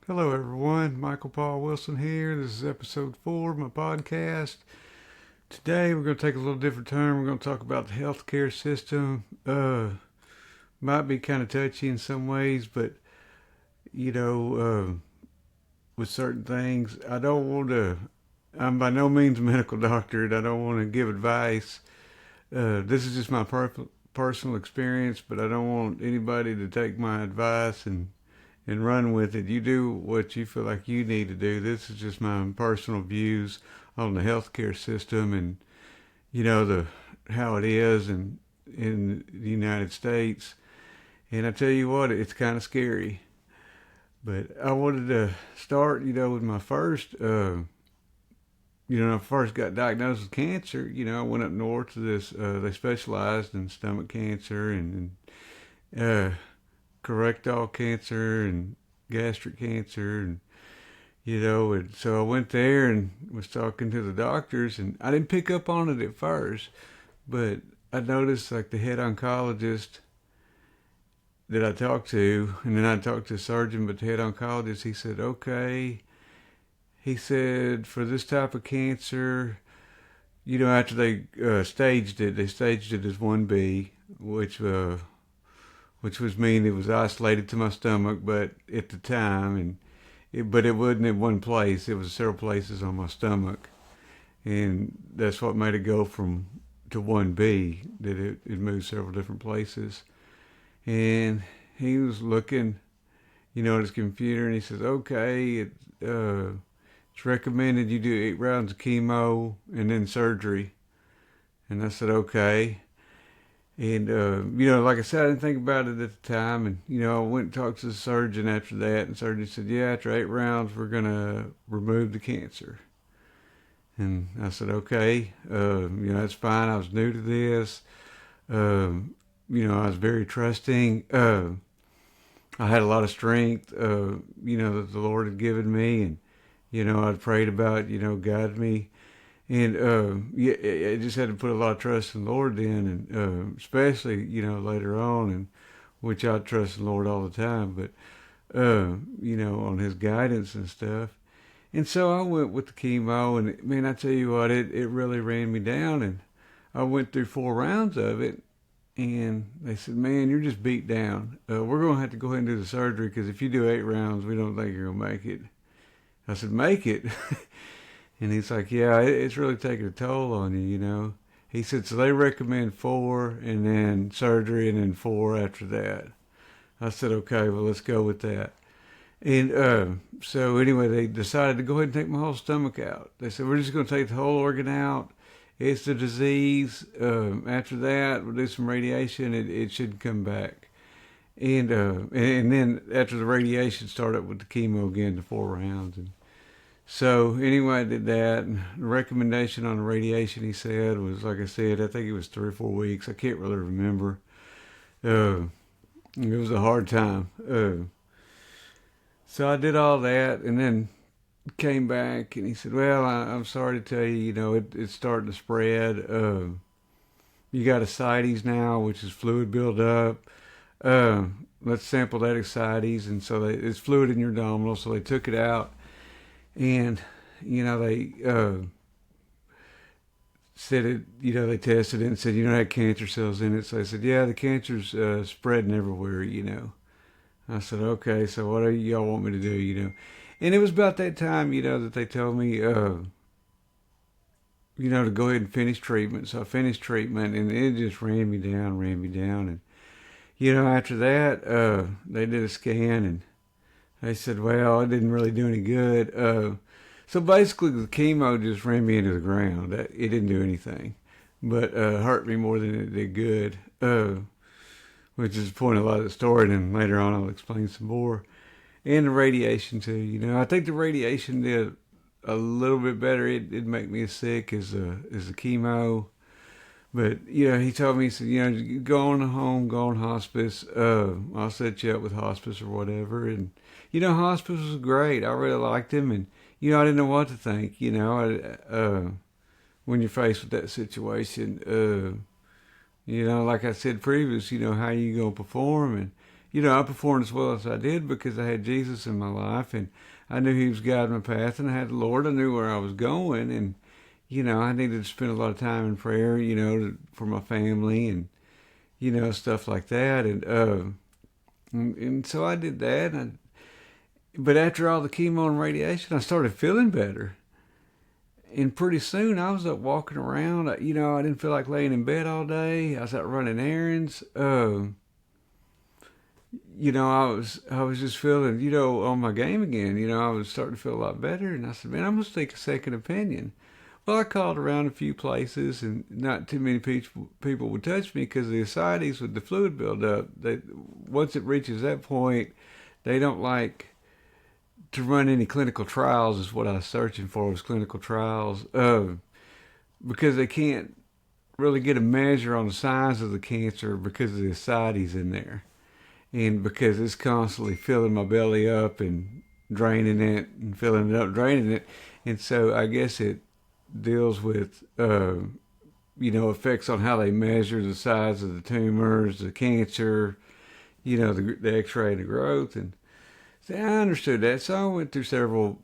Hello, everyone. Michael Paul Wilson here. This is episode 4 of my podcast. Today, we're going to take a little different turn. We're going to talk about the healthcare system. Might be kind of touchy in some ways, but you know, with certain things, I don't want to. I'm by no means a medical doctor, and I don't want to give advice. This is just my personal experience, but I don't want anybody to take my advice and run with it. You do what you feel like you need to do. This is just my personal views on the healthcare system and the how it is in the United States. And I tell you what, it's kind of scary. But I wanted to start, with my first. When I first got diagnosed with cancer, I went up north to this. They specialized in stomach cancer and colorectal cancer and gastric cancer and so I went there and was talking to the doctors, and I didn't pick up on it at first, but I noticed like the head oncologist that I talked to, and then I talked to a surgeon, but the head oncologist, he said, okay, he said, for this type of cancer, after they staged it as 1B, which was mean it was isolated to my stomach, but at the time, but it wasn't in one place. It was several places on my stomach, and that's what made it go from to 1B. That it moved several different places, and he was looking, at his computer, and he says, "Okay, it's recommended you do 8 rounds of chemo and then surgery." And I said, "Okay." And, like I said, I didn't think about it at the time. And, I went and talked to the surgeon after that. And the surgeon said, yeah, after 8 rounds, we're going to remove the cancer. And I said, okay, that's fine. I was new to this. I was very trusting. I had a lot of strength, that the Lord had given me. And, I'd prayed about, guide me. And yeah, I just had to put a lot of trust in the Lord then, and especially later on, and which I trust in the Lord all the time, but on His guidance and stuff. And so I went with the chemo, and man, I tell you what, it really ran me down, and I went through 4 rounds of it, and they said, "Man, you're just beat down. We're gonna have to go ahead and do the surgery because if you do 8 rounds, we don't think you're gonna make it." I said, "Make it?" And he's like, yeah, it's really taking a toll on you. He said, so they recommend 4 and then surgery and then 4 after that. I said, okay, well, let's go with that. And so anyway, they decided to go ahead and take my whole stomach out. They said, we're just going to take the whole organ out. It's the disease. After that, we'll do some radiation. It should come back. And then after the radiation, start up with the chemo again, the 4 rounds. And so anyway, I did that. And the recommendation on the radiation, he said, was, like I said, I think it was 3 or 4 weeks. I can't really remember. Uh, it was a hard time. So I did all that, and then came back, and he said, well, I'm sorry to tell you, it's starting to spread. You got ascites now, which is fluid buildup. Uh, let's sample that ascites. And so it's fluid in your abdominal, so they took it out. And they said it. They tested it and said it had cancer cells in it. So they said, yeah, the cancer's spreading everywhere. I said, okay, so what do y'all want me to do? And it was about that time that they told me to go ahead and finish treatment. So I finished treatment, and it just ran me down. And after that they did a scan, and they said, well, it didn't really do any good. So basically, the chemo just ran me into the ground. It didn't do anything, but hurt me more than it did good, which is the point of a lot of the story. And then later on, I'll explain some more. And the radiation, too. I think the radiation did a little bit better. It didn't make me as sick as the chemo. But, he told me, he said, go on home, go on hospice. I'll set you up with hospice or whatever. And, hospice was great. I really liked him. And, I didn't know what to think, when you're faced with that situation. Like I said previous, how you going to perform? And, I performed as well as I did because I had Jesus in my life, and I knew He was guiding my path, and I had the Lord. I knew where I was going, and I needed to spend a lot of time in prayer, for my family and stuff like that, and so I did that. But after all the chemo and radiation, I started feeling better. And pretty soon I was up walking around. I didn't feel like laying in bed all day. I was out running errands. I was just feeling, on my game again. I was starting to feel a lot better. And I said, man, I'm going to take a second opinion. Well, I called around a few places, and not too many people would touch me because the ascites with the fluid buildup, once it reaches that point, they don't like to run any clinical trials. Is what I was searching for, was clinical trials, because they can't really get a measure on the size of the cancer because of the ascites in there, and because it's constantly filling my belly up and draining it and filling it up, draining it, and so I guess it deals with effects on how they measure the size of the tumors, the cancer, the X-ray and the growth. And see, I understood that, so I went through several,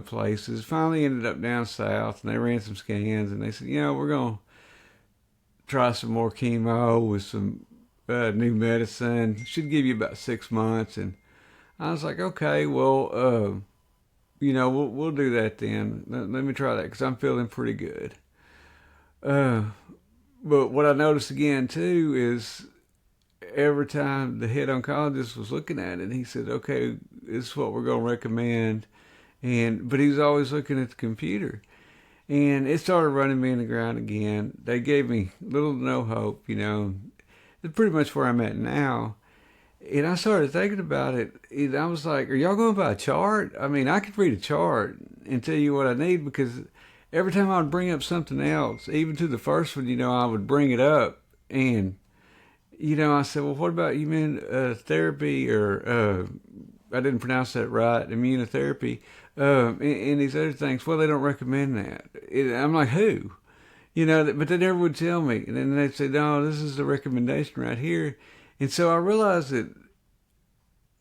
places. Finally ended up down south, and they ran some scans, and they said, we're going to try some more chemo with some new medicine. Should give you about 6 months. And I was like, okay, well, we'll do that then. Let me try that because I'm feeling pretty good. But what I noticed again too is every time the head oncologist was looking at it, he said, okay, this is what we're going to recommend. But he was always looking at the computer. And it started running me in the ground again. They gave me little to no hope, It's pretty much where I'm at now. And I started thinking about it, and I was like, are y'all going by a chart? I mean, I could read a chart and tell you what I need, because every time I would bring up something else, even to the first one, I would bring it up. And, I said, well, what about you mean therapy, or I didn't pronounce that right, immunotherapy, and these other things. Well, they don't recommend that. I'm like, who? But they never would tell me. And then they'd say, no, this is the recommendation right here. And so I realized that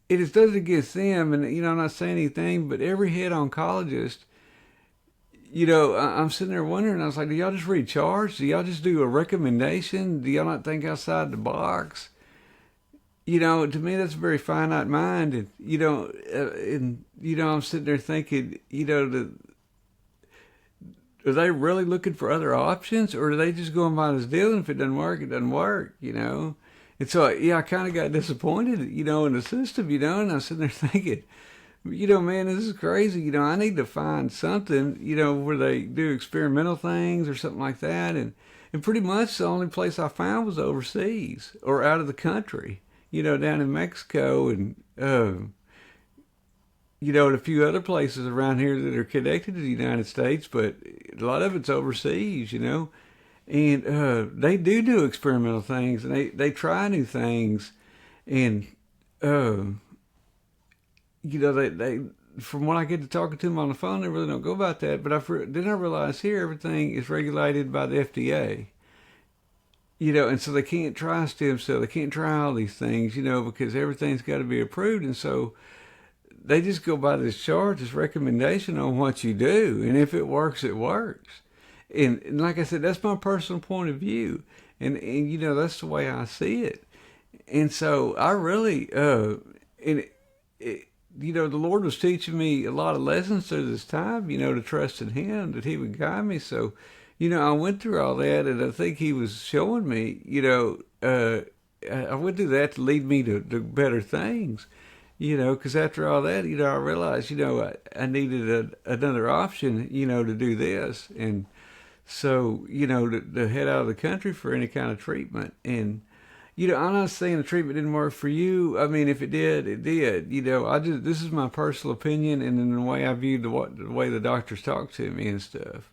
it is nothing against them, and I'm not saying anything, but every head oncologist, I'm sitting there wondering. I was like, do y'all just read charts? Do y'all just do a recommendation? Do y'all not think outside the box? To me, that's a very finite mind, and I'm sitting there thinking, are they really looking for other options, or are they just going by this deal, and if it doesn't work, it doesn't work, And so, I kind of got disappointed, in the system, and I was sitting there thinking, man, this is crazy. I need to find something, where they do experimental things or something like that. And pretty much the only place I found was overseas or out of the country, down in Mexico, and, and a few other places around here that are connected to the United States, but a lot of it's overseas, And they do experimental things, and they try new things, and they from what I get to talking to them on the phone, they really don't go about that. But then I realize here everything is regulated by the FDA, and so they can't try stem cell, they can't try all these things, because everything's got to be approved, and so they just go by this chart, this recommendation on what you do, and if it works, it works. And like I said, that's my personal point of view. And that's the way I see it. And so I really, the Lord was teaching me a lot of lessons through this time, to trust in Him, that He would guide me. So, I went through all that, and I think He was showing me, I went through that to lead me to better things, because after all that, I realized, I needed another option, to do this. And so, to head out of the country for any kind of treatment. And, I'm not saying the treatment didn't work for you. I mean, if it did, it did. This is my personal opinion, and in the way I viewed the way the doctors talked to me and stuff.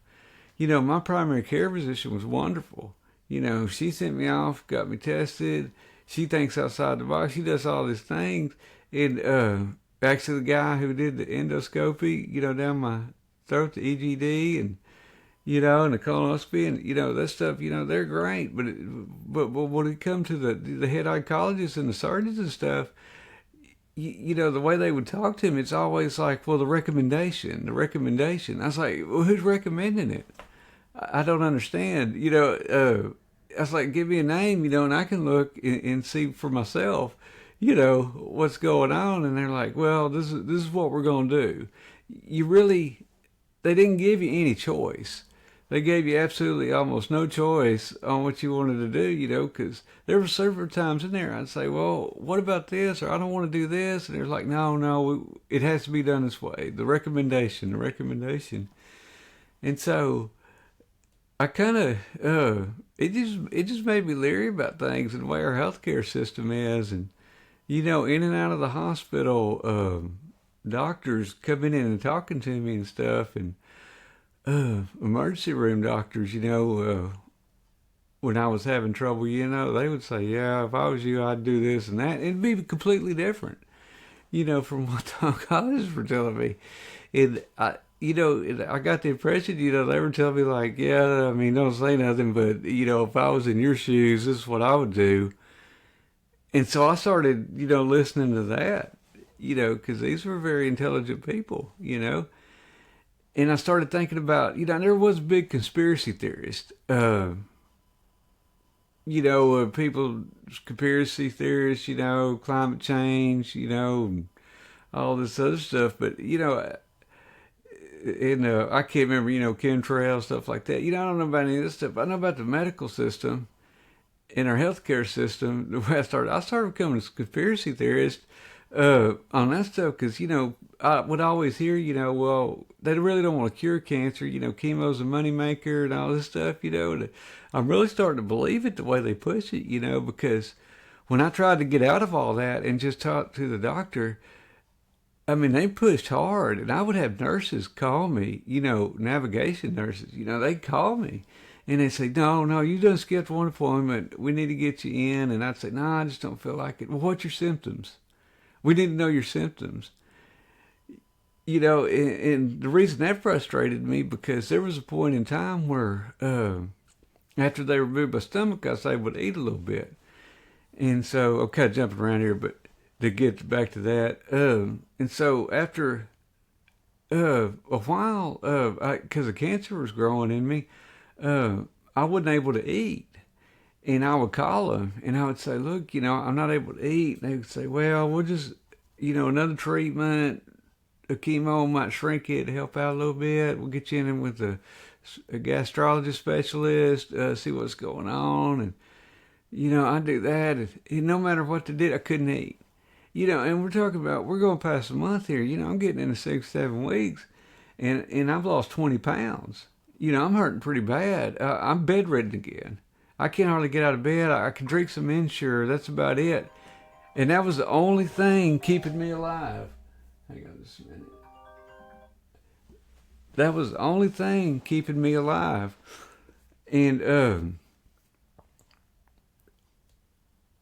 My primary care physician was wonderful. She sent me off, got me tested. She thinks outside the box. She does all these things. And actually, the guy who did the endoscopy, down my throat, the EGD, and and the colonoscopy, and that stuff, they're great. But when it comes to the head oncologists and the surgeons and stuff, the way they would talk to me, it's always like, well, the recommendation, the recommendation. I was like, well, who's recommending it? I don't understand. I was like, give me a name, and I can look and see for myself, what's going on. And they're like, well, this is what we're going to do. They didn't give you any choice. They gave you absolutely almost no choice on what you wanted to do, because there were several times in there I'd say, well, what about this? Or I don't want to do this. And they're like, no, no, it has to be done this way. The recommendation, the recommendation. And so I kind of, it just made me leery about things and the way our healthcare system is. And, in and out of the hospital, doctors coming in and talking to me and stuff. And, emergency room doctors, when I was having trouble, they would say, yeah, if I was you, I'd do this and that. It'd be completely different, from what the oncologists were telling me. And I got the impression, they were telling me like, yeah, I mean, don't say nothing, but, if I was in your shoes, this is what I would do. And so I started, listening to that, because these were very intelligent people, And I started thinking about, there was a big conspiracy theorist, people, conspiracy theorists, climate change, all this other stuff. But, I can't remember, chemtrails, stuff like that. I don't know about any of this stuff. I know about the medical system and our healthcare system. The way I started becoming a conspiracy theorist on that stuff because, I would always hear, well, they really don't want to cure cancer. Chemo's a moneymaker and all this stuff, I'm really starting to believe it the way they push it, because when I tried to get out of all that and just talk to the doctor, I mean, they pushed hard, and I would have nurses call me, navigation nurses, they'd call me, and they'd say, no, no, you done skipped one appointment. We need to get you in. And I'd say, no, I just don't feel like it. Well, what's your symptoms? We need to know your symptoms. And the reason that frustrated me, because there was a point in time where after they removed my stomach, I was able to eat a little bit. And so, I'm kind of jumping around here, but to get back to that. And so after a while, because the cancer was growing in me, I wasn't able to eat. And I would call them and I would say, look, I'm not able to eat. And they would say, well, we'll just, another treatment, a chemo might shrink it, help out a little bit. We'll get you in with a gastrologist specialist, see what's going on. And, I do that. And no matter what they did, I couldn't eat. And we're talking about, we're going past a month here. I'm getting into 6-7 weeks and I've lost 20 pounds. I'm hurting pretty bad. I'm bedridden again. I can't hardly get out of bed. I can drink some Ensure. That's about it. And that was the only thing keeping me alive. Hang on just a minute. That was the only thing keeping me alive. And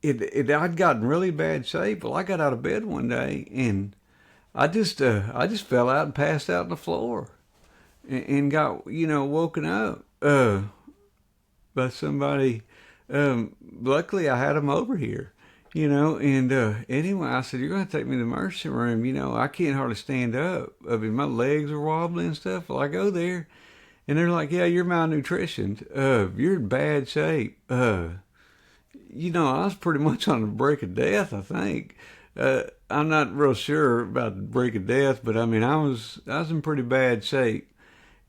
I'd gotten really bad shape. Well, I got out of bed one day and I just fell out and passed out on the floor and got, woken up by somebody. Luckily I had them over here, and anyway, I said, you're going to take me to the emergency room. I can't hardly stand up. I mean, my legs are wobbling and stuff. Well, I go there and they're like, yeah, you're malnutritioned. You're in bad shape. I was pretty much on the brink of death, I think. I'm not real sure about the brink of death, but I mean, I was in pretty bad shape,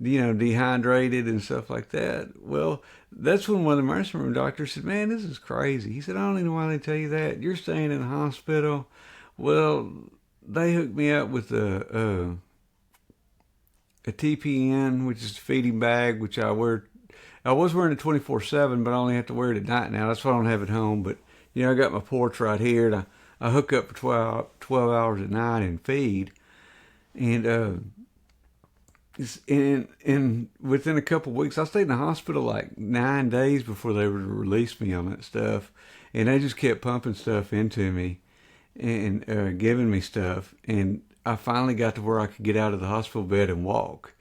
dehydrated and stuff like that. Well, that's when one of the emergency room doctors said, man, this is crazy. He said, I don't even know why they tell you that. You're staying in the hospital. Well, they hooked me up with a TPN, which is a feeding bag, which I wear. I was wearing it 24/7, but I only have to wear it at night now. That's why I don't have it home. But, I got my porch right here, and I hook up for 12 hours at night and feed. And within a couple of weeks, I stayed in the hospital like 9 days before they would release me on that stuff. And they just kept pumping stuff into me and giving me stuff. And I finally got to where I could get out of the hospital bed and walk.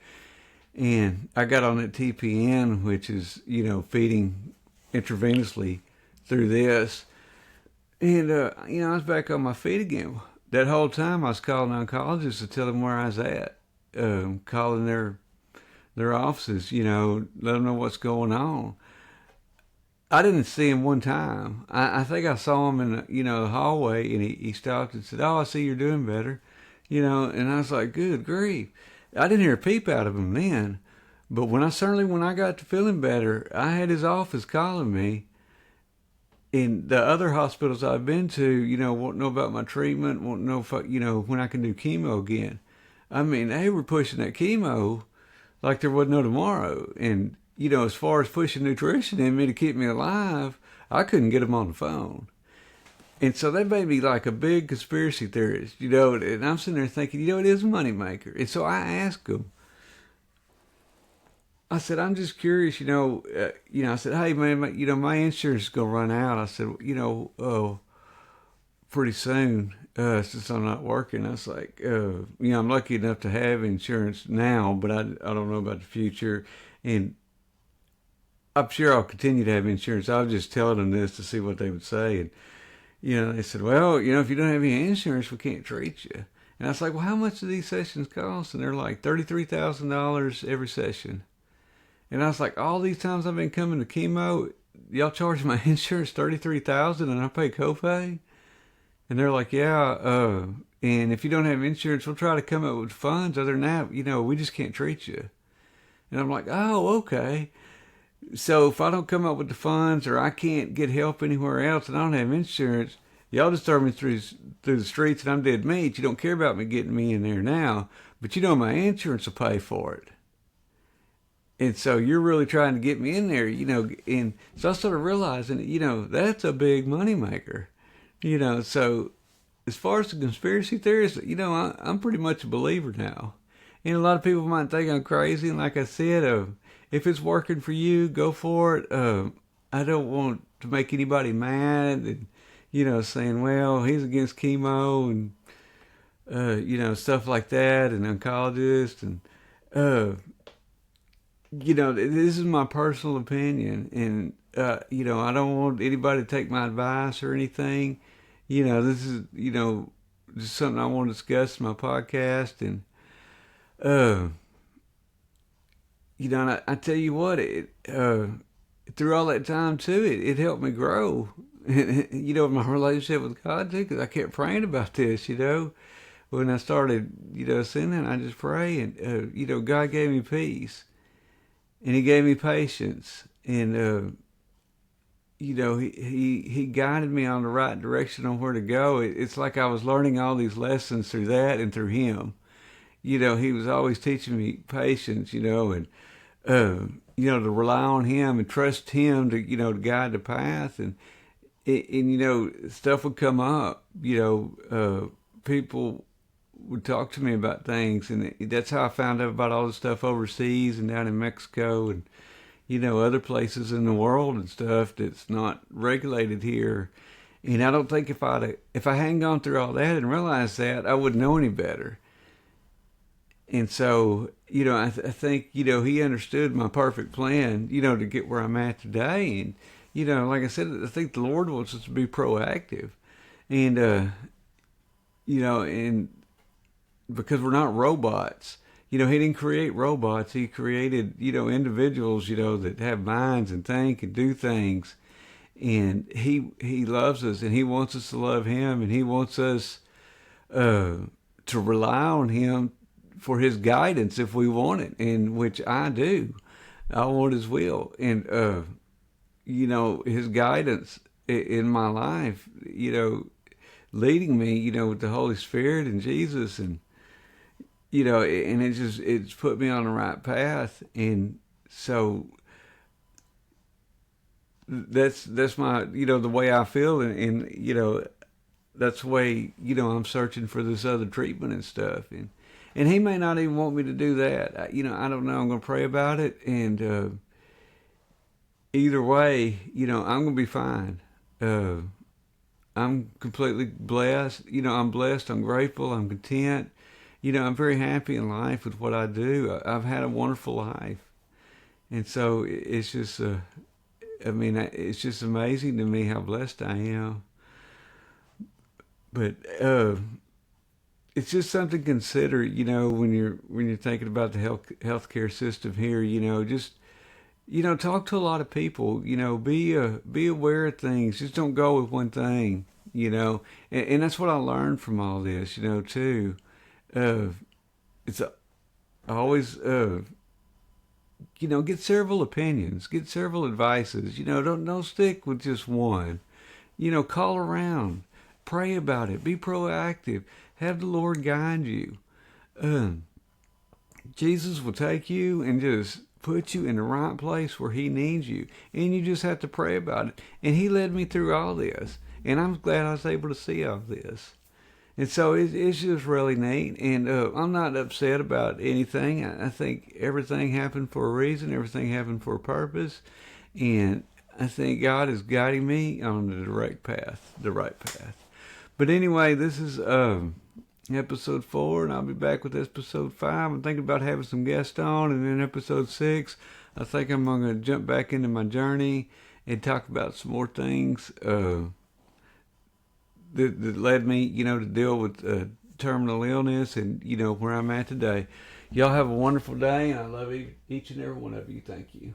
And I got on that TPN, which is, feeding intravenously through this. And, I was back on my feet again. that whole time I was calling oncologists to tell them where I was at, calling their offices, let them know what's going on. I didn't see him one time. I think I saw him in the hallway, and he stopped and said, "Oh, I see you're doing better," and I was like, "Good grief!" I didn't hear a peep out of him then, but when I got to feeling better, I had his office calling me. In the other hospitals I've been to, won't know about my treatment, won't know if when I can do chemo again. I mean, they were pushing that chemo like there was no tomorrow. And, as far as pushing nutrition in me to keep me alive, I couldn't get them on the phone. And so that made me like a big conspiracy theorist, and I'm sitting there thinking, it is a moneymaker. And so I asked them, I said, I'm just curious, I said, hey man, my insurance is going to run out. I said, pretty soon, since I'm not working. I was like, I'm lucky enough to have insurance now, but I don't know about the future. And I'm sure I'll continue to have insurance. I was just telling them this to see what they would say. And, they said, well, if you don't have any insurance, we can't treat you. And I was like, well, how much do these sessions cost? And they're like $33,000 every session. And I was like, all these times I've been coming to chemo, y'all charge my insurance $33,000 and I pay copay? And they're like, yeah, and if you don't have insurance, we'll try to come up with funds. Other than that, we just can't treat you. And I'm like, oh, okay. So if I don't come up with the funds or I can't get help anywhere else and I don't have insurance, y'all just throw me through the streets and I'm dead meat. You don't care about me getting me in there now, but my insurance will pay for it. And so you're really trying to get me in there, and so I started realizing, that's a big moneymaker, so as far as the conspiracy theories, I'm pretty much a believer now. And a lot of people might think I'm crazy. And like I said, if it's working for you, go for it. I don't want to make anybody mad and, saying, well, he's against chemo and, stuff like that and oncologists and, this is my personal opinion, and I don't want anybody to take my advice or anything. This is just something I want to discuss in my podcast, and and I tell you what, through all that time too, it helped me grow. My relationship with God too, because I kept praying about this. When I started, sinning, I just pray, and God gave me peace. And he gave me patience, and he guided me on the right direction on where to go. It's like I was learning all these lessons through that and through him. He was always teaching me patience, and to rely on him and trust him to guide the path, and stuff would come up. People would talk to me about things, and that's how I found out about all the stuff overseas and down in Mexico and other places in the world and stuff that's not regulated here. And I don't think if I hadn't gone through all that and realized that, I wouldn't know any better. And so I think he understood my perfect plan to get where I'm at today. And like I said, I think the Lord wants us to be proactive, and and because we're not robots. He didn't create robots. He created, individuals, that have minds and think and do things. And he loves us, and he wants us to love him, and he wants us to rely on him for his guidance if we want it, and which I do. I want his will, and his guidance in my life, leading me, with the Holy Spirit and Jesus, and and it's put me on the right path. And so that's my, the way I feel. And that's the way, I'm searching for this other treatment and stuff. And he may not even want me to do that. I don't know. I'm going to pray about it. And, either way, I'm going to be fine. I'm completely blessed. I'm blessed. I'm grateful. I'm content. I'm very happy in life with what I do. I've had a wonderful life. And so it's just, it's just amazing to me how blessed I am. But it's just something to consider, when you're thinking about the healthcare system here. Just talk to a lot of people. Be aware of things. Just don't go with one thing. And that's what I learned from all this. Too. Uh, it's always get several opinions, get several advices. Don't stick with just one. Call around, pray about it, be proactive, have the Lord guide you. Um, Jesus will take you and just put you in the right place where He needs you, and you just have to pray about it. And He led me through all this, and I'm glad I was able to see all this. And so it's just really neat, and I'm not upset about anything. I think everything happened for a reason, everything happened for a purpose, and I think God is guiding me on the direct path, the right path. But anyway, this is episode 4, and I'll be back with episode 5. I'm thinking about having some guests on, and then episode 6, I think I'm going to jump back into my journey and talk about some more things. That led me, to deal with terminal illness and, where I'm at today. Y'all have a wonderful day, and I love each and every one of you. Thank you.